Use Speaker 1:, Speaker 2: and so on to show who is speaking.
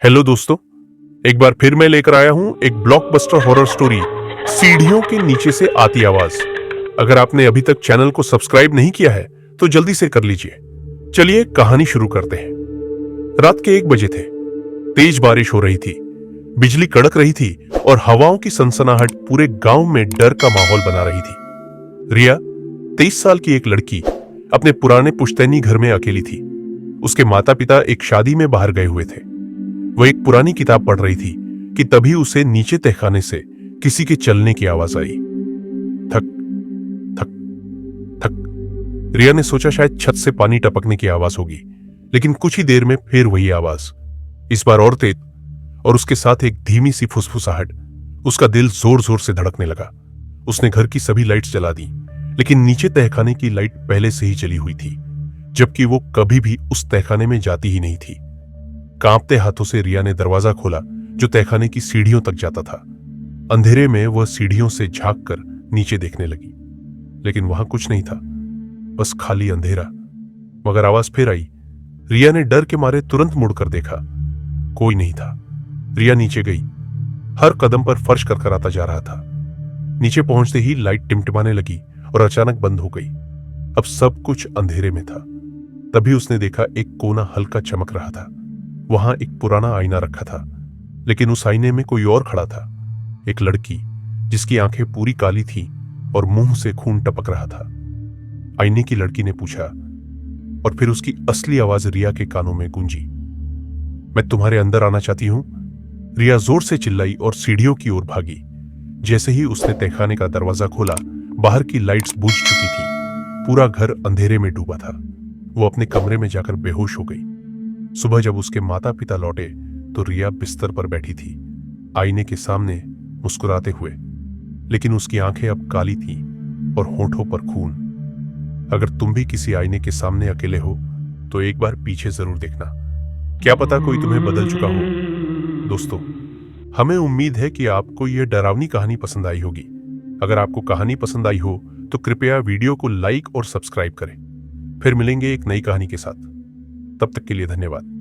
Speaker 1: Hello दोस्तों, एक बार फिर मैं लेकर आया हूं एक ब्लॉकबस्टर हॉरर स्टोरी, सीढ़ियों के नीचे से आती आवाज। अगर आपने अभी तक चैनल को सब्सक्राइब नहीं किया है तो जल्दी से कर लीजिए। चलिए कहानी शुरू करते हैं। रात के 1 बजे थे। तेज बारिश हो रही थी, बिजली कड़क रही थी और हवाओं की सनसनाहट पूरे गांव में डर का माहौल बना रही थी। रिया 23 साल की एक लड़की अपने पुराने पुश्तैनी घर में अकेली थी। उसके माता पिता एक शादी में बाहर गए हुए थे। वह एक पुरानी किताब पढ़ रही थी कि तभी उसे नीचे तहखाने से किसी के चलने की आवाज आई। थक थक थक। रिया ने सोचा शायद छत से पानी टपकने की आवाज होगी, लेकिन कुछ ही देर में फिर वही आवाज, इस बार और तेज, और उसके साथ एक धीमी सी फुसफुसाहट। उसका दिल जोर जोर से धड़कने लगा। उसने घर की सभी लाइट्स जला दी, लेकिन नीचे तहखाने की लाइट पहले से ही जली हुई थी, जबकि वो कभी भी उस तहखाने में जाती ही नहीं थी। कांपते हाथों से रिया ने दरवाजा खोला जो तहखाने की सीढ़ियों तक जाता था। अंधेरे में वह सीढ़ियों से झांक कर नीचे देखने लगी, लेकिन वहां कुछ नहीं था, बस खाली अंधेरा। मगर आवाज फिर आई। रिया ने डर के मारे तुरंत मुड़कर देखा, कोई नहीं था। रिया नीचे गई। हर कदम पर फर्श करकराता जा रहा था। नीचे पहुंचते ही लाइट टिमटिमाने लगी और अचानक बंद हो गई। अब सब कुछ अंधेरे में था। तभी उसने देखा एक कोना हल्का चमक रहा था। वहां एक पुराना आईना रखा था, लेकिन उस आईने में कोई और खड़ा था। एक लड़की जिसकी आंखें पूरी काली थीं और मुंह से खून टपक रहा था। आईने की लड़की ने पूछा, और फिर उसकी असली आवाज रिया के कानों में गूंजी, मैं तुम्हारे अंदर आना चाहती हूं। रिया जोर से चिल्लाई और सीढ़ियों की ओर भागी। जैसे ही उसने तहखाने का दरवाजा खोला, बाहर की लाइट्स बुझ चुकी थी। पूरा घर अंधेरे में डूबा था। वो अपने कमरे में जाकर बेहोश हो गई। सुबह जब उसके माता पिता लौटे तो रिया बिस्तर पर बैठी थी, आईने के सामने मुस्कुराते हुए, लेकिन उसकी आंखें अब काली थीं और होठों पर खून। अगर तुम भी किसी आईने के सामने अकेले हो तो एक बार पीछे जरूर देखना, क्या पता कोई तुम्हें बदल चुका हो। दोस्तों, हमें उम्मीद है कि आपको यह डरावनी कहानी पसंद आई होगी। अगर आपको कहानी पसंद आई हो तो कृपया वीडियो को लाइक और सब्सक्राइब करें। फिर मिलेंगे एक नई कहानी के साथ। तब तक के लिए धन्यवाद।